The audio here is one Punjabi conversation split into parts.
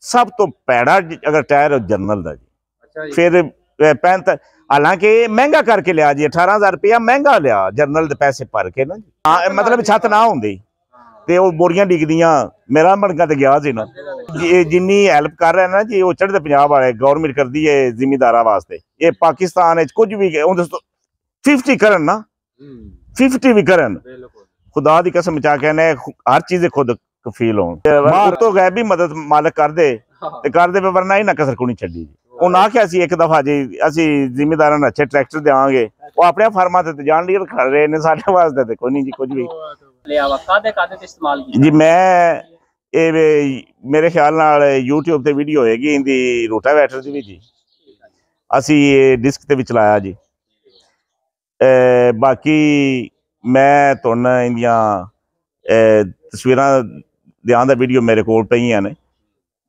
सब तो पैड़ा अगर टायर जनरल का जी। अच्छा जी। फिर 65, हालांकि महंगा करके लिया जी, 18,000 रुपया महंगा लिया जनरल के पैसे भर के ना जी। हाँ मतलब छत ना होंगी ते वो बोरियां डिगदियां, मेरा मनका तो गया सी ना जी। जिन्नी हैल्प कर रहे हैं ना जी, वो चढ़ते पंजाब वाले गवर्नमेंट करती है जिमीदारा वास्ते। ये पाकिस्तान कुछ भी 50 करन ना, 50 भी करन, खुदा की कसम चा कहने हर चीज खुद कफील हो। तो गए भी मदद मालक कर दे वरना ही ना कसर को नहीं छड़ी। उन्हें आख्या सी एक दफा जी असी जिमीदारा ने अच्छे ट्रैक्टर देंगे, वो अपने फार्मा ते जान लीर खड़ रहे ने, साडे वास्ते ते कोई नहीं जी कुछ भी। जी मैं मेरे ख्याल नाल यूट्यूब ते वीडियो होएगी इंदी रोटावेटर दी भी जी, असी डिस्क ते भी चलाया जी। बाकी मैं तुहानू इंदियां तस्वीरां देआं दा वीडियो मेरे कोल पईयां ने।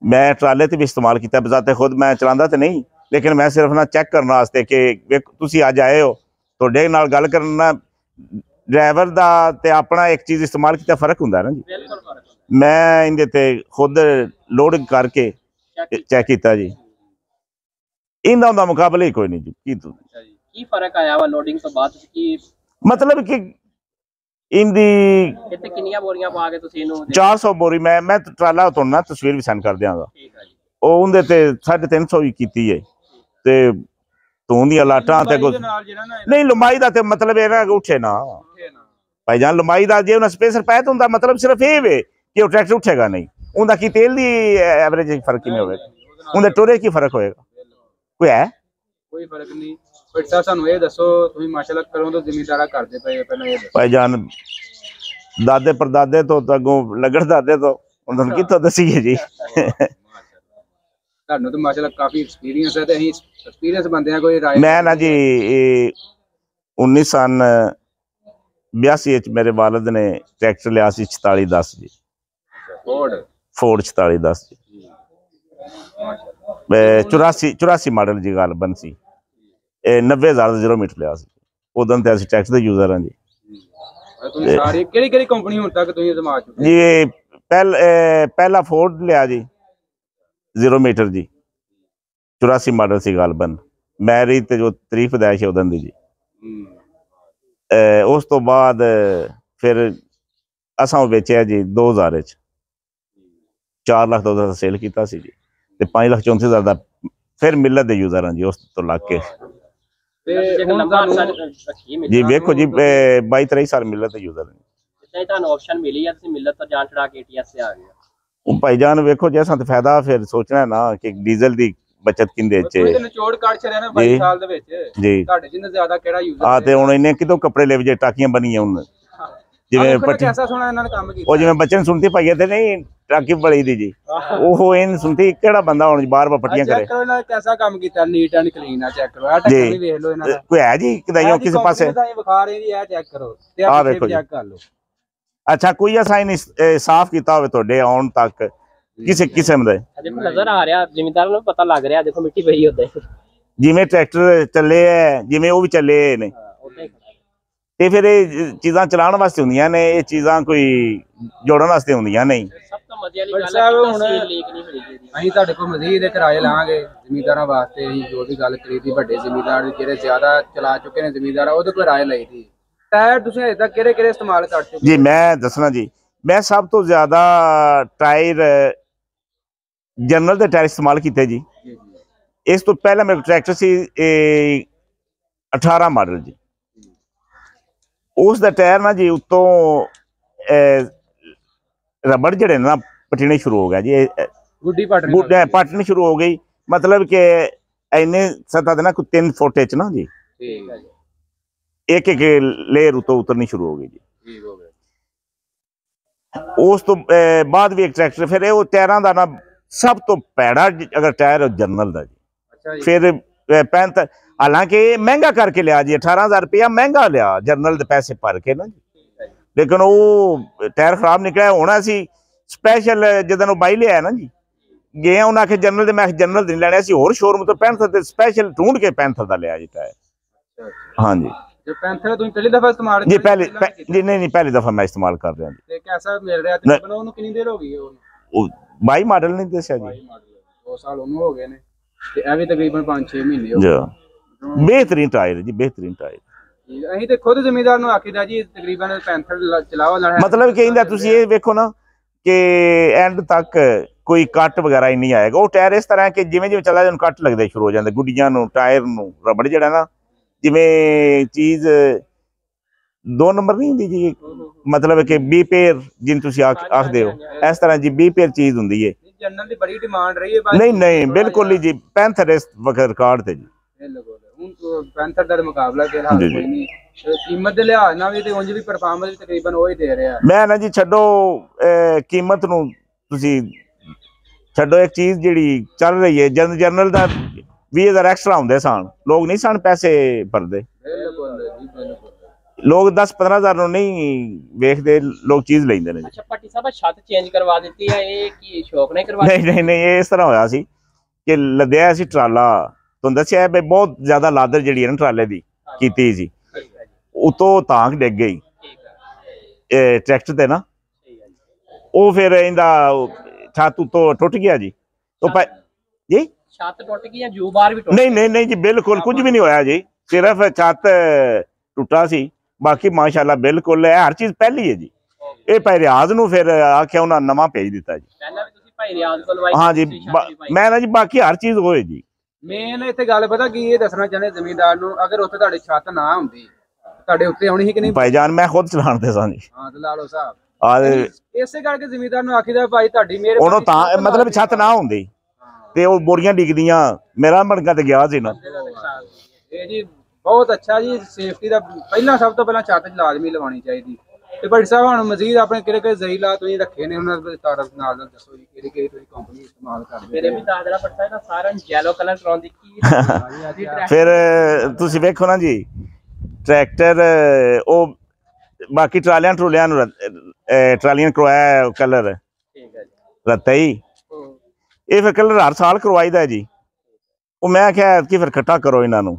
मैं ट्राले ते भी इस्तेमाल किया, बजाते खुद मैं चलांदा ते नहीं, लेकिन मैं सिर्फ ना चेक करने वास्ते कि तुसी अज आए हो, तुहाडे नाल गल करना ड्राइवर दा ते अपना एक चीज इस्तेमाल किया फर्क हुंदा है ना जी। मैं इंदे ते खुद लोड करके चेक किया जी, इंदा उंदा मुकाबला ही कोई नहीं जी। की फर्क आया वा लोडिंग तो बाद की, मतलब कि इंदी कितनी बोरियां पा के तुसी इनु 400 बोरी मैं ट्राला तुहानू तस्वीर भी सेंड कर देंगा। ਉਹ ਉਹਦੇ ਤੇ 350 ਵੀ ਕੀਤੀ ਹੈ ਤੇ ਤੂੰ ਦੀਆਂ ਲਾਟਾਂ ਤੇ ਨਹੀਂ ਲੰਬਾਈ ਦਾ ਤੇ ਮਤਲਬ ਇਹ ਨਾ ਉੱਠੇ ਨਾ ਭਾਈ ਜਾਨ, ਲੰਬਾਈ ਦਾ ਜੇ ਉਹਨਾਂ ਸਪੇਸਰ ਪਾਇਆ ਤਾਂ ਉਹਦਾ ਮਤਲਬ ਸਿਰਫ ਇਹ ਵੇ ਕਿ ਉਹ ਟਰੈਕਟਰ ਉੱਠੇਗਾ ਨਹੀਂ, ਉਹਦਾ ਕੀ ਤੇਲ ਦੀ ਐਵਰੇਜ ਫਰਕ ਕਿਵੇਂ ਹੋਵੇਗਾ, ਉਹਦੇ ਟੋਰੇ ਕੀ ਫਰਕ ਹੋਏਗਾ, ਕੋਈ ਹੈ ਕੋਈ ਫਰਕ ਨਹੀਂ। ਪਰ ਸਾਹਿਬ ਸਾਨੂੰ ਇਹ ਦੱਸੋ, ਤੁਸੀਂ ਮਾਸ਼ਾਅੱਲਾ ਕਰੋ ਤਾਂ ਜ਼ਿਮੀਂਦਾਰਾ ਕਰਦੇ ਪਏ ਪਹਿਲਾਂ ਇਹ ਭਾਈ ਜਾਨ, ਦਾਦੇ ਪਰਦਾਦੇ ਤੋਂ ਅੱਗੋਂ ਲੱਗਣ ਦਾਦੇ ਤੋਂ ਹੁਣ ਤੁਹਾਨੂੰ ਕਿੱਥੋਂ ਦੱਸੀਏ ਜੀ। ਤੁਹਾਨੂੰ ਤਾਂ ਮਾਸ਼ਾਅੱਲਾ ਕਾਫੀ ਐਕਸਪੀਰੀਅੰਸ ਹੈ ਤੇ ਅਸੀਂ ਐਕਸਪੀਰੀਅੰਸ ਬੰਦੇ ਆ, ਕੋਈ ਰਾਏ ਮੈਂ ਨਾ ਜੀ 1982 ਚ ਮੇਰੇ ਵਾਲਿਦ ਨੇ ਟਰੈਕਟਰ ਲਿਆ ਸੀ 4410 ਜੀ, ਫੋਰਡ 4410 ਜੀ, 84 ਮਾਡਲ ਜੀ ਗੱਲ ਬਣ ਸੀ, 90,000 ਦਾ 0 ਮੀਟਰ ਲਿਆ ਸੀ ਉਦੋਂ ਤੇ ਅਸੀਂ ਟਰੈਕਟਰ ਦੇ ਯੂਜ਼ਰ ਹਾਂ ਜੀ। ਤੁਸੀਂ ਸਾਰੀ ਕਿਹੜੀ ਕੰਪਨੀ ਹੁਣ ਤੱਕ ਤੁਸੀਂ ਅਜ਼ਮਾ ਚੁੱਕੇ ਜੀ? ਪਹਿਲਾ ਫੋਰਡ ਲਿਆ ਜੀ 0 मीटर जी, 84 मॉडल सी गालबन, मैरी ते जो तारीफ दैश उदन दी जी। उस तो बाद फिर असां बेचिया जी 2000 च, 4 लाख का सेल किया सी जी, ते 5,34,000 का फिर मिलत दे यूजर हैं जी उस तो लग के जी। वेखो जी 22-23 साल मिलत दे यूजर हैं। भाईजान वेखो जैसा तो फायदा फिर सोचना है ना कि डीजल दी बचत किंदे च निचोड़ काट छड़िया ना 22 साल दे विच जी, ਤੁਹਾਡੇ ਜਿੰਨੇ ਜ਼ਿਆਦਾ ਕਿਹੜਾ ਯੂਜ਼ਰ ਆ ਤੇ ਹੁਣ ਇਹਨੇ ਕਿਦੋਂ ਕੱਪੜੇ ਲੈ ਵਜੇ ਟਾਕੀਆਂ ਬਣੀਆਂ ਹੁਣ ਜਿਵੇਂ कैसा सुना ਇਹਨਾਂ ਨੇ ਕੰਮ ਕੀਤਾ, ਉਹ ਜਿਵੇਂ ਬੱਚੇ ਨੂੰ ਸੁਣਤੀ ਭਾਈਏ ਤੇ ਨਹੀਂ ਟਾਕੀ ਬੜੀ ਦੀ ਜੀ, ਉਹ ਇਹਨ ਸੁਣਤੀ ਕਿਹੜਾ ਬੰਦਾ ਹੁਣ ਬਾਰ-ਬਾਰ ਪੱਟੀਆਂ ਕਰੇ। ਚੈੱਕ ਕਰੋ ਇਹਨਾਂ कैसा ਕੰਮ ਕੀਤਾ, ਨੀਟ ਐਂਡ ਕਲੀਨ ਆ, ਚੈੱਕ ਕਰੋ ਆ ਟੱਕਰ ਵੀ ਵੇਖ ਲਓ ਇਹਨਾਂ ਦਾ, ਕੋਈ ਹੈ ਜੀ ਕਿਦਾਈਓ ਕਿਸੇ ਪਾਸੇ ਵਿਖਾ ਰਹੇ ਜੀ, ਇਹ ਚੈੱਕ ਕਰੋ ਤੇ ਆ ਵੇਖੋ ਚੈੱਕ ਕਰ ਲਓ। अच्छा कोई ऐसा ही साफ किया हो तुहाडे आउण तक किसी किस्म दे देखो नजर आ रहा, जिमीदार ਨੂੰ ਪਤਾ ਲੱਗ ਰਿਹਾ, देखो मिट्टी ਪਈ ਉੱਤੇ जिवें ट्रैक्टर चले है जिवें वो भी चले ने ते फिर ये चीज़ां चलाने वास्ते हुंदियां ने, ये चीज़ां कोई जोड़न वास्ते हुंदियां नहीं। सब तो मजे वाली गल है कि तस्वीर लीक नहीं होई जी। ਅਸੀਂ ਤੁਹਾਡੇ ਕੋਲ ਮਜ਼ੀਦ ਕਿਰਾਏ ਲਾਂਗੇ ਜ਼ਿਮੀਂਦਾਰਾਂ ਵਾਸਤੇ, ਅਸੀਂ ਜੋ ਵੀ ਗੱਲ ਕਰੀ ਦੀ ਵੱਡੇ ਜ਼ਿਮੀਂਦਾਰ ਜਿਹੜੇ ਜ਼ਿਆਦਾ ਚਲਾ ਚੁੱਕੇ ਨੇ ਜ਼ਿਮੀਂਦਾਰ, ਉਹਦੇ ਕੋਲ ਰਾਏ ਲਈ ਦੀ। टायर तुसीं अजे तक किहड़े इस्तेमाल कर चुके जी? मैं दसना जी, मैं सब तो ज्यादा टायर जनरल के टायर इस्तेमाल किए जी। इस तो पहले मेरे ट्रैक्टर सी 18 मॉडल जी, उसका टायर ना जी उत्तों रबड़ जड़े ना पटने शुरू हो गया जी, गुड्डी पटनी शुरू हो गई, मतलब कि इन्ने सतह ना कोई 3 फुट च ना जी, एक एक लेयर उतो उतरनी शुरू हो गई जी। उस तो बाद भी एक ट्रैक्टर फिर वो टायरां दा ना सब तो पैड़ा अगर टायर जनरल दा जी। फिर 65, हालांकि महंगा करके लिया जी, 18,000 रुपया महंगा लिया जनरल दे पैसे भर के ना जी, लेकिन वो टायर खराब निकलिया। होना सी स्पैशल जिदन बाई लिया ना जी, गए उन्हें आखे जनरल दे, मैं जनरल नहीं लेने, होर शोरूम तो 65 स्पैशल ढूंढ के 65 का लिया जी टायर। हाँ जी, जो पैंथर तुम पहली दफा इस्तेमाल जी? पहली नहीं पहली दफा मैं इस्तेमाल कर रहा हूं। कैसा मिल रहा है? कितनी देर हो गई है? 22 ਮਾਡਲ ਨਹੀਂ ਦੱਸਿਆ ਜੀ 2 ਸਾਲ ਉਹਨੂੰ ਹੋ ਗਏ ਨੇ ਤੇ ਇਹ ਵੀ ਤਕਰੀਬਨ 5-6 ਮਹੀਨੇ ਹੋ ਜੀ ਗਏ। ਬਿਹਤਰੀਨ ਟਾਇਰ ਜੀ ਬਿਹਤਰੀਨ ਟਾਇਰ। ਅਸੀਂ ਤੇ ਖੁਦ ਜ਼ਿਮੀਦਾਰ ਨੂੰ ਆਖੀਦਾ ਜੀ ਤਕਰੀਬਨ ਪੈਂਥਰ ਚਲਾਓ ਲੜਾ ਮਤਲਬ ਕਹਿੰਦਾ ਤੁਸੀਂ ਇਹ ਵੇਖੋ ਨਾ ਕਿ ਐਂਡ ਤੱਕ ਕੋਈ ਕੱਟ ਵਗੈਰਾ ਹੀ ਨਹੀਂ ਆਏਗਾ। ਉਹ ਟਾਇਰ ਇਸ ਤਰ੍ਹਾਂ ਕਿ ਜਿਵੇਂ ਜਿਵੇਂ ਚੱਲਦਾ ਉਹਨੂੰ ਕੱਟ ਲੱਗਦੇ ਸ਼ੁਰੂ ਹੋ ਜਾਂਦੇ ਗੁੱਡੀਆਂ ਨੂੰ ਟਾਇਰ ਨੂੰ ਰਬੜ ਜਿਹੜਾ ਨਾ ਜਿਵੇਂ ਚੀਜ਼ 2 ਨੰਬਰ ਨਹੀਂ ਹੁੰਦੀ ਜੀ ਮਤਲਬ ਕਿ 20 ਪੇਰ ਜਿਹਨੂੰ ਤੁਸੀਂ ਆਖਦੇ ਹੋ ਇਸ ਤਰ੍ਹਾਂ ਜੀ 20 ਪੇਰ ਚੀਜ਼ ਹੁੰਦੀ ਹੈ। ਜਨਰਲ ਦੀ ਬੜੀ ਡਿਮਾਂਡ ਰਹੀ ਹੈ ਨਹੀਂ ਨਹੀਂ ਬਿਲਕੁਲ ਹੀ ਜੀ ਪੈਂਥਰ ਇਸ ਵਕਤ ਰਿਕਾਰਡ ਤੇ ਜੀ ਹੁਣ ਪੈਂਥਰ ਦਾ ਮੁਕਾਬਲਾ ਫਿਰ ਹਾਲ ਕੋਈ ਨਹੀਂ ਕੀਮਤ ਦੇ ਲਿਹਾਜ਼ ਨਾਲ ਵੀ ਤੇ ਉਂਝ ਵੀ ਪਰਫਾਰਮੈਂਸ ਤਕਰੀਬਨ ਉਹ ਹੀ ਦੇ ਰਿਹਾ। ਮੈਂ ਨਾ ਜੀ ਛੱਡੋ ਕੀਮਤ ਨੂੰ ਤੁਸੀਂ ਛੱਡੋ ਇੱਕ ਚੀਜ਼ ਜਿਹੜੀ ਚੱਲ ਰਹੀ ਹੈ ਜਨਰਲ ਦਾ 20,000 ਐਕਸਟਰਾ ਹੁੰਦੇ ਸਨ ਲੋਕ ਨਹੀਂ ਸਨ ਪੈਸੇ ਭਰਦੇ ਲੋਕ 10-15,000 ਨੂੰ ਨਹੀਂ ਵੇਖਦੇ ਲੋਕ ਚੀਜ਼ ਲੈਂਦੇ ਨੇ। ਅੱਛਾ ਭੱਟੀ ਸਾਹਿਬ ਛੱਤ ਚੇਂਜ ਕਰਵਾ ਦਿੱਤੀ ਹੈ ਇਹ ਕੀ ਸ਼ੌਕ ਨਹੀਂ ਕਰਵਾ ਨਹੀਂ ਨਹੀਂ ਇਹ ਇਸ ਤਰ੍ਹਾਂ ਹੋਇਆ ਸੀ ਕਿ ਲੱਦਿਆ ਸੀ ਟਰਾਲਾ ਤੁਹਾਨੂੰ ਦੱਸਿਆ ਵੀ ਬਹੁਤ ਜ਼ਿਆਦਾ ਲਾਦਰ ਜਿਹੜੀ ਹੈ ਨਾ ਟਰਾਲੇ ਦੀ ਕੀਤੀ ਸੀ ਉਤੋਂ ਤਾਂਗ ਡਿੱਗ ਗਈ ਇਹ ਟਰੈਕਟਰ ਤੇ ਨਾ ਉਹ ਫਿਰ ਇਹਦਾ ਛੱਤ ਉਤੋਂ ਟੁੱਟ ਗਿਆ ਜੀ ਜੀ ਛੱਤ ਟੁੱਟ ਗਈ ਜਾਂ ਜੂ ਬਾਰ ਵੀ ਟੁੱਟ ਨਹੀਂ ਨਹੀਂ ਨਹੀਂ ਜੀ ਬਿਲਕੁਲ ਕੁਝ ਵੀ ਨਹੀਂ ਹੋਇਆ ਜੀ ਸਿਰਫ ਛੱਤ ਟੁੱਟਾ ਸੀ ਬਾਕੀ ਮਾਸ਼ਾਅੱਲਾ ਬਿਲਕੁਲ ਹੈ ਹਰ ਚੀਜ਼ ਪਹਿਲੀ ਹੈ ਜੀ। ਇਹ ਭਾਈ ਰਿਆਜ਼ ਨੂੰ ਫਿਰ ਆਖਿਆ ਉਹਨਾਂ ਨਵਾਂ ਭੇਜ ਦਿੱਤਾ ਜੀ ਪਹਿਲਾਂ ਵੀ ਤੁਸੀਂ ਭਾਈ ਰਿਆਜ਼ ਕੋਲ ਲਵਾਈ ਹਾਂ ਜੀ ਮੈਂ ਨਾ ਜੀ ਬਾਕੀ ਹਰ ਚੀਜ਼ ਹੋਏ ਜੀ। ਮੇਨ ਇੱਥੇ ਗੱਲ ਪਤਾ ਕੀ ਇਹ ਦੱਸਣਾ ਚਾਹੁੰਦੇ ਜ਼ਮੀਂਦਾਰ ਨੂੰ ਅਗਰ ਉੱਥੇ ਤੁਹਾਡੇ ਛੱਤ ਨਾ ਹੁੰਦੀ ਤੁਹਾਡੇ ਉੱਤੇ ਆਉਣੀ ਸੀ ਕਿ ਨਹੀਂ ਭਾਈਜਾਨ ਮੈਂ ਖੁਦ ਚਲਾਉਂਦੇ ਸਾਂ ਜੀ। ਹਾਂ ਤੇ ਲਾ ਲਓ ਸਾਹਿਬ ਆ ਇਸੇ ਕਰਕੇ ਜ਼ਮੀਂਦਾਰ ਨੂੰ ਆਖੀਦਾ ਭਾਈ ਤੁਹਾਡੀ ਮੇਰੇ ਉਹਨੂੰ ਤਾਂ ਮਤਲਬ ਛੱਤ ਨਾ ਹੁੰਦੀ ਤੇ ਉਹ ਬੋਰੀਆਂ ਡਿੱਗਦੀਆਂ ਮੇਰਾ ਮਣਕਾ ਤੇ ਗਿਆ ਸੀ ਨਾ। ਇਹ ਜੀ ਬਹੁਤ ਅੱਛਾ ਜੀ ਸੇਫਟੀ ਦਾ ਪਹਿਲਾਂ ਸਭ ਤੋਂ ਪਹਿਲਾਂ ਛੱਤ ਲਾਜ਼ਮੀ ਲਵਾਉਣੀ ਚਾਹੀਦੀ ਤੇ ਭਾਈ ਸਾਹਿਬ ਹੁਣ ਮਜ਼ੀਦ ਆਪਣੇ ਕਿਹੜੇ ਕਿਹੜੇ ਜ਼ਰੀਲਾ ਤੁਸੀਂ ਰੱਖੇ ਨੇ ਉਹਨਾਂ ਦੇ ਤਾਰਫ ਨਾਲ ਦੱਸੋ ਜੀ ਕਿਹੜੀ ਕਿਹੜੀ ਤੁਸੀਂ ਕੰਪਨੀ ਇਸਤੇਮਾਲ ਕਰਦੇ ਮੇਰੇ ਵੀ ਦੱਸ ਦੇਣਾ ਪੜਦਾ ਇਹਦਾ ਸਾਰਾ ਯੈਲੋ ਕਲਰ ਕਰਾਉਣ ਦੀ ਕੀ ਫਿਰ ਤੁਸੀਂ ਵੇਖੋ ਨਾ ਜੀ ਟਰੈਕਟਰ ਉਹ ਬਾਕੀ ਟਰਾਲੀਆਂ ਟਰੂਲਿਆਂ ਨੂੰ ਟਰਾਲੀਆਂ ਕਰਵਾਇਆ ਕਲਰ ਠੀਕ ਹੈ ਜੀ ਰੱਤਾ ਹੀ ਇਹ ਫਿਰ ਕਲਰ ਹਰ ਸਾਲ ਕਰਵਾਈਦਾ ਜੀ। ਉਹ ਮੈਂ ਕਿਹਾ ਕਿ ਫਿਰ ਇਕੱਠਾ ਕਰੋ ਇਹਨਾਂ ਨੂੰ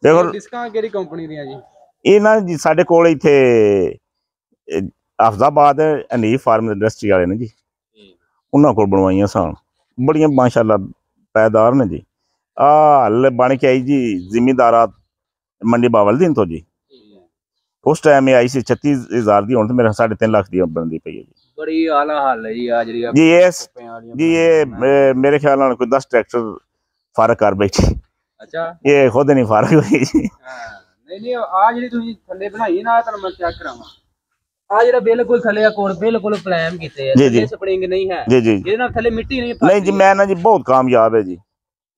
ਦੇਖੋ ਡਿਸਕਾਂ ਕਿਹੜੀ ਕੰਪਨੀ ਦੀਆਂ ਜੀ ਇਹ ਨਾ ਜੀ ਸਾਡੇ ਕੋਲ ਇੱਥੇ ਹਫਜ਼ਾਬਾਦ ਅਨੀਫ ਫਾਰਮ ਇੰਡਸਟਰੀ ਵਾਲੇ ਨੇ ਜੀ ਉਹਨਾਂ ਕੋਲ ਬਣਵਾਈਆਂ ਸਨ ਬੜੀਆਂ ਮਾਸ਼ਾਅੱਲਾ ਪੈਦਾਰ ਨੇ ਜੀ। ਹਲ ਬਣ ਕੇ ਆਈ ਜੀ ਜ਼ਿਮੀਂਦਾਰਾ ਮੰਡੀ ਬਾਵਲਦੀਨ ਤੋਂ ਜੀ ਉਸ ਟਾਈਮ ਇਹ ਆਈ ਸੀ 36,000 ਦੀ ਹੁਣ ਤੇ ਮੇਰਾ 3.5 ਲੱਖ ਦੀ ਬਣਦੀ ਪਈ ਹੈ ਜੀ। ਬੜੀ ਆਲਾ ਹਾਲ ਹੈ ਜੀ ਆ ਜਿਹੜੀ ਜੀ ਇਹ ਮੇਰੇ ਖਿਆਲ ਨਾਲ ਕੋਈ 10 ਟਰੈਕਟਰ ਫਰਕ ਕਰ ਬੈਠੀ। ਅੱਛਾ ਇਹ ਖੁਦ ਨਹੀਂ ਫਰਕ ਹੋਈ ਜੀ। ਨਹੀਂ ਨਹੀਂ ਆ ਜਿਹੜੀ ਤੁਸੀਂ ਥੱਲੇ ਬਣਾਈ ਨਾ ਤੁਹਾਨੂੰ ਮੈਂ ਚੈੱਕ ਕਰਾਵਾਂ ਆ ਜਿਹੜਾ ਬਿਲਕੁਲ ਥੱਲੇ ਆ ਕੋਡ ਬਿਲਕੁਲ ਪਲਾਨ ਕੀਤੇ ਆ ਥੱਲੇ ਸਪਰਿੰਗ ਨਹੀਂ ਹੈ ਜੀ ਜੀ ਜਿਹਦੇ ਨਾਲ ਥੱਲੇ ਮਿੱਟੀ ਨਹੀਂ ਜੀ ਮੈਂ ਨਾ ਜੀ ਬਹੁਤ ਕਾਮਯਾਬ ਹੈ ਜੀ।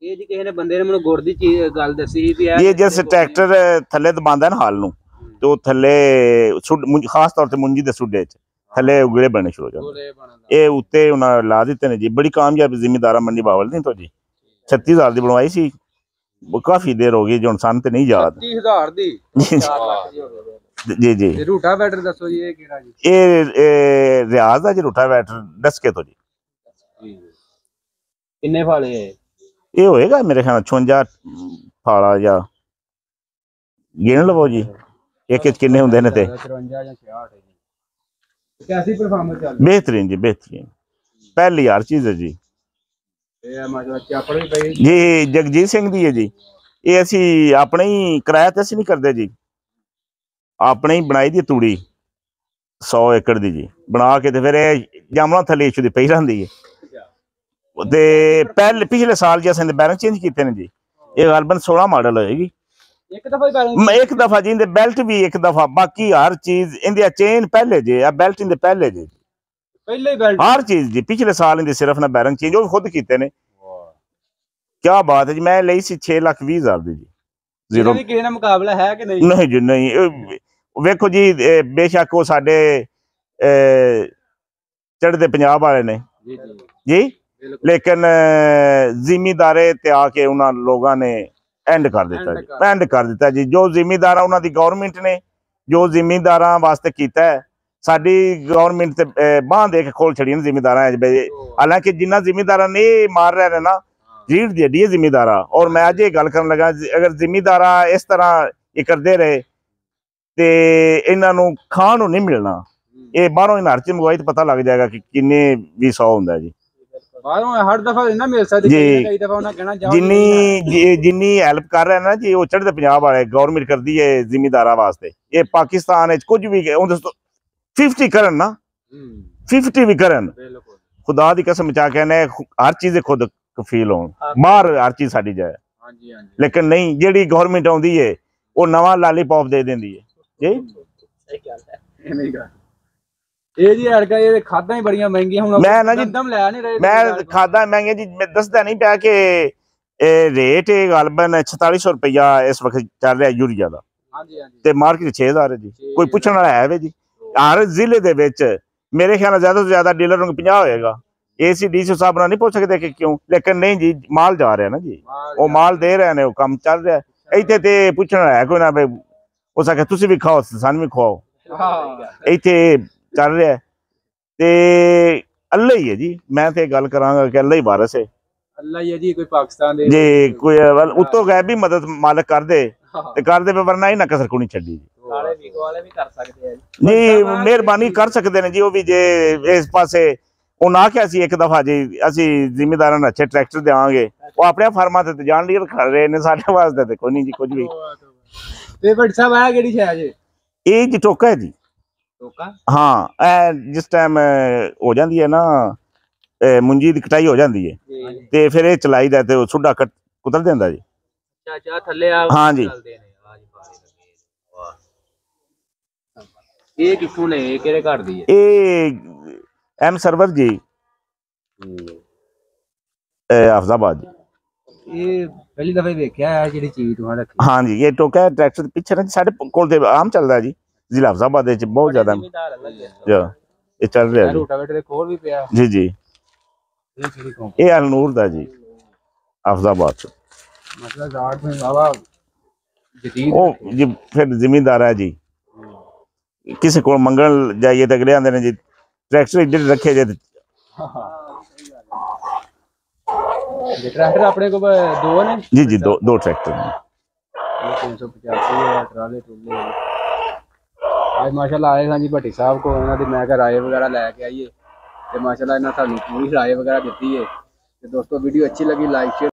ਇਹ ਜੀ ਕਿਸੇ ਨੇ ਬੰਦੇ ਨੇ ਮੈਨੂੰ ਗੁੜ ਦੀ ਚੀਜ਼ ਗੱਲ ਦੱਸੀ ਵੀ ਇਹ ਜਿਸ ਟਰੈਕਟਰ ਥੱਲੇ ਦਬਾਉਂਦਾ ਨਾ ਹਾਲ ਨੂੰ ਤੇ ਉਹ ਥੱਲੇ ਖਾਸ ਤੌਰ ਤੇ ਮੁੰਜੀ ਦੇ ਸੁੱਡੇ ਚ ਥੱਲੇ ਉਗਲੇ ਬਣਨੇ ਸ਼ੁਰੂ ਹੋ ਜਾਂਦੇ ਇਹ ਉੱਤੇ ਉਹਨਾਂ ਲਾ ਦਿੱਤੇ ਨੇ ਜੀ। ਬੜੀ ਕਾਮਯਾਬ ਜ਼ਿਮੀਂਦਾਰਾ ਮੰਡੀ ਬਾਵਲਦੀਨ ਤੋਂ ਜੀ 36,000 ਦੀ ਬਣਵਾਈ ਸੀ ਕਾਫੀ ਦੇਰ ਹੋ ਗਈ ਜੀ ਹੁਣ ਸਾਨੂੰ ਤੇ ਨਹੀਂ ਯਾਦ 30,000 ਦੀ ਜੀ ਜੀ। ਰੂਟਾ ਬੈਟਰ ਦੱਸੋ ਜੀ ਇਹ ਕਿਹੜਾ ਜੀ ਇਹ ਰਿਆਜ਼ ਦਾ ਜੀ ਰੂਟਾ ਬੈਟਰ ਡਸਕੇ ਤੋਂ ਜੀ। ਕਿੰਨੇ ਫਾਲੇ ਇਹ ਹੋਏਗਾ ਮੇਰੇ ਖਿਆਲ 56 ਫਾਲਾ ਜਾਂ ਗਿਣ ਲਵੋ ਜੀ ਇੱਕ ਇੱਕ ਕਿੰਨੇ ਹੁੰਦੇ ਨੇ ਤੇ 53 ਜਾਂ 66 ਹੈ ਜੀ ਕੈਸੀ ਪਰਫਾਰਮੈਂਸ ਚੱਲ बेहतरीन जी बेहतरीन पहली यार चीज है जी। ਇਹ ਮਤਲਬ ਚਾਪੜ ਵੀ ਪਈ जी जगजीत सिंह दी है जी ये असी अपने ही किराया ते असी नहीं करते जी अपने ही बनाई दी तूड़ी 100 एकड़ दी जी बना के ते फिर जामना थले इशू दी पई रहिंदी है ते पहले पिछले साल जी असें बैरंग चेंज कीते ने जी ये गलबन 16 मॉडल होएगी एक दफा जी इंदे बेल्ट भी एक दफा बाकी हर चीज इंदे चेन पहले जे बेल्ट इंदे पहले जे पहले बेल्ट हर चीज जी पिछले साल इंदे सिर्फ ना बैरंग चेंज वो खुद कीते ने क्या बात है जी मैं लई सी 6,20,000 दी जी जीरो किसी ना मुकाबला है कि नहीं नहीं जी नहीं वेखो जी बेशक वो साडे चढ़दे पंजाब वाले ने जी लेकिन जिमीदारे ते आके उन्होंने लोगों ने एंड कर दिता जी एंड कर दिता जी जो जिमीदार उन्होंने गवर्नमेंट ने जो जिमीदार वास्ते कीता है साडी गवर्नमेंट ते बांह दे के खोल छड़ी जिमीदार हालांकि जिन्ना जिमीदार ने मार रहे हैं ना रीढ़ दी हड्डी है जिमीदार और मैं अज ये गल करन लगा अगर जिमीदार इस तरह ये करते रहे ते इन्हां नूं खाण नूं नहीं मिलना ਇਹ ਬਾਹਰੋਂ ਇਨਰਜੀ ਮੰਗਵਾਈ ਤਾਂ ਪਤਾ ਲੱਗ ਜਾਏਗਾ ਕਿ ਕਿੰਨੇ ਵੀ 100 ਹੁੰਦਾ ਜੀ। ਬਾਹਰੋਂ ਹਰ ਦਫਾ ਨਾ ਮਿਲ ਸਕਦੀ, ਕਈ ਦਫਾ ਉਹਨਾਂ ਕਹਿਣਾ ਜਾਓ ਜਿੰਨੀ ਹੈਲਪ ਕਰ ਰਿਹਾ ਨਾ ਜੀ ਉਹ ਚੜ੍ਹਦੇ ਪੰਜਾਬ ਵਾਲੇ ਗਵਰਨਮੈਂਟ ਕਰਦੀ ਹੈ ਜ਼ਿਮੀਂਦਾਰਾਂ ਵਾਸਤੇ। ਇਹ ਪਾਕਿਸਤਾਨ ਵਿੱਚ ਕੁਝ ਵੀ 50 ਕਰਨ ਨਾ 50 ਵੀ ਕਰਨ, ਖੁਦਾ ਦੀ ਕਸਮ ਚਾ ਕਹਿੰਦੇ ਹਰ ਚੀਜ਼ ਦੇ ਖੁਦ ਕਫੀਲ ਹੋਣ, ਬਾਹਰ ਹਰ ਚੀਜ਼ ਸਾਡੀ ਜਾਏ। ਲੇਕਿਨ ਨਹੀਂ, ਜਿਹੜੀ ਗਵਰਨਮੈਂਟ ਆਉਂਦੀ ਹੈ ਉਹ ਨਵਾਂ ਲਾਲੀਪੌਪ ਦੇ ਦਿੰਦੀ ਹੈ ਜੀ। ਇਹ ਜੀ ਅੜਕਾ, ਇਹ ਖਾਦਾਂ ਹੀ ਬੜੀਆਂ ਮਹਿੰਗੀਆਂ ਹੁਣ। ਮੈਂ ਨਾ ਜੀ ਲੈ ਨਹੀਂ ਰਹੇ, ਮੈਂ ਖਾਦਾਂ ਮਹਿੰਗੀਆਂ ਜੀ, ਮੈਂ ਦੱਸਦਾ ਨਹੀਂ ਪਿਆ ਕਿ ਰੇਟ ਗਲਬਨ 4600 ਰੁਪਇਆ ਇਸ ਵਕਤ ਚੱਲ ਰਿਹਾ ਯੂਰੀਆ ਦਾ, ਤੇ ਮਾਰਕੀਟ 6000 ਹੈ ਜੀ। ਕੋਈ ਪੁੱਛਣ ਵਾਲਾ ਹੈ ਵੇ ਜੀ? ਹਰ ਜ਼ਿਲ੍ਹੇ ਦੇ ਵਿੱਚ ਮੇਰੇ ਖਿਆਲ ਨਾਲ ਜ਼ਿਆਦਾ ਤੋਂ ਜ਼ਿਆਦਾ ਡੀਲਰ ਨੂੰ 50 ਹੋਏਗਾ। ACDC ਸਾਹਿਬ ਨਾਲ ਨਹੀਂ ਪੁੱਛ ਸਕਦੇ ਕਿ ਕਿਉਂ, ਲੇਕਿਨ ਨਹੀਂ ਜੀ, ਮਾਲ ਜਾ ਰਿਹਾ ਨਾ ਜੀ, ਉਹ ਮਾਲ ਦੇ ਰਹੇ ਨੇ, ਉਹ ਕੰਮ ਚੱਲ ਰਿਹਾ। ਇੱਥੇ ਤੇ ਪੁੱਛਣ ਵਾਲਾ ਹੈ ਕੋਈ ਨਾ, ਵੀ ਹੋ ਸਕੇ ਤੁਸੀਂ ਵੀ ਖਾਓ ਸਾਨੂੰ ਵੀ ਖਵਾਓ, ਇੱਥੇ ਚੱਲ ਰਿਹਾ। ਤੇ ਅੱਲਾ ਹੀ ਹੈ ਜੀ, ਮੈਂ ਤੇ ਗੱਲ ਕਰਾਂਗਾ ਕਿ ਅੱਲਾ ਹੀ ਵਾਰਸ ਹੈ, ਅੱਲਾ ਹੀ ਹੈ ਜੀ। ਕੋਈ ਪਾਕਿਸਤਾਨ ਦੇ ਜੀ ਕੋਈ ਉਤੋਂ ਗਏ ਵੀ ਮਦਦ ਮਾਲਕ ਕਰਦੇ ਤੇ ਕਰਦੇ, ਵਰਨਾ ਹੀ ਨਾ ਕਸਰ ਕੋਈ ਨਹੀਂ ਛੱਡੀ ਜੀ। ਵਾਲੇ ਵੀ ਕਰ ਸਕਦੇ ਆ ਜੀ, ਮਿਹਰਬਾਨੀ ਕਰ ਸਕਦੇ ਨੇ ਜੀ ਉਹ ਵੀ। ਜੇ ਇਸ ਪਾਸੇ ਉਹਨਾਂ ਆਖਿਆ ਸੀ ਇੱਕ ਦਫਾ ਜੀ, ਅਸੀਂ ਜ਼ਿਮੀਂਦਾਰਾਂ ਨੂੰ ਅੱਛੇ ਟਰੈਕਟਰ ਦੇਵਾਂਗੇ, ਉਹ ਆਪਣੇ ਫਾਰਮਾਂ ਤੇ ਜਾਣ ਲਈ ਖੜ ਰਹੇ ਨੇ, ਸਾਡੇ ਵਾਸਤੇ ਤੇ ਕੋਈ ਨਹੀਂ ਜੀ ਕੁਝ ਵੀ। ਤੇ ਭੱਟ ਸਾਹਿਬ ਆਇਆ ਕਿਹੜੀ ਸ਼ੈ ਜੀ? ਇਹ ਜੀ ਟੋਕਾ ਹੈ ਜੀ। ਟੋਕਾ? ਹਾਂ, ਜਿਸ ਟਾਈਮ ਹੋ ਜਾਂਦੀ ਹੈ ਨਾ ਮੁੰਜੀ ਦੀ ਕਟਾਈ ਹੋ ਜਾਂਦੀ ਹੈ ਤੇ ਫਿਰ ਇਹ ਚਲਾਈਦਾ ਤੇ ਉਹ ਸੁੱਡਾ ਕੁਤਰ ਦਿੰਦਾ ਜੀ। ਚਾਚਾ ਥੱਲੇ ਆ। ਹਾਂ ਜੀ। ਇਹ ਕਿੱਥੋਂ ਲਏ, ਕਿਹੜੇ ਘਰ ਦੀ ਹੈ? ਇਹ M ਸਰਵਰ ਜੀ, ਹਫਜ਼ਾਬਾਦ ਜੀ। ਇਹ ਪਹਿਲੀ ਦਫਾ ਵੇਖਿਆ ਹੈ ਜਿਹੜੀ ਚੀਜ਼ ਤੁਹਾਨੂੰ ਰੱਖੀ। ਹਾਂ ਜੀ, ਇਹ ਟੋਕਾ ਟਰੈਕਟਰ ਪਿੱਛੇ ਨਾ ਸਾਡੇ ਕੋਲ ਤੇ ਆਮ ਚੱਲਦਾ ਜੀ, ਜ਼ਿਲ੍ਹਾ ਹਫਜ਼ਾਬਾਦ ਵਿੱਚ ਬਹੁਤ ਜ਼ਿਆਦਾ ਇਹ ਚੱਲ ਰਿਹਾ ਜੀ। ਰੋਟਾਵੇਟਰ ਦੇ ਕੋਲ ਵੀ ਪਿਆ ਜੀ ਜੀ। ਇਹ ਅਲਨੂਰ ਦਾ ਜੀ, ਹਫਜ਼ਾਬਾਦ ਚ। ਮਤਲਬ ਜ਼ਾਟ में ਬਾਬਾ ਜਦੀਦ ਉਹ ਜੀ ਫਿਰ ਜ਼ਿਮੀਂਦਾਰ ਹੈ ਜੀ, ਕਿਸੇ ਕੋਲ ਮੰਗਣ ਜਾਈਏ ਤਾਂ ਅਗਲੇ ਆਂਦੇ ਨੇ ਜੀ ਟਰੈਕਟਰ ਜਿਹੜੇ ਰੱਖੇ ਜੇ। ਟਰੈਕਟਰ ਆਪਣੇ ਕੋਲ ਦੋ ਨੇ ਜੀ ਜੀ, ਦੋ ਟਰੈਕਟਰ ਨੇ। 385 ਟਰਾਲੇ ਟੁੱਲੇ ਅੱਜ ਮਾਸ਼ਾਅੱਲਾ ਆਏ ਹਾਂ ਜੀ ਭੱਟੀ ਸਾਹਿਬ ਕੋਲ, ਇਹਨਾਂ ਦੀ ਮੈਂ ਕਿਹਾ ਰਾਏ ਵਗੈਰਾ ਲੈ ਕੇ ਆਈਏ, ਤੇ ਮਾਸ਼ਾਅੱਲਾ ਇਹਨਾਂ ਸਾਨੂੰ ਪੂਰੀ ਰਾਏ ਵਗੈਰਾ ਦਿੱਤੀ ਹੈ। ਤੇ ਦੋਸਤੋ ਵੀਡੀਓ अच्छी लगी लाइक शेयर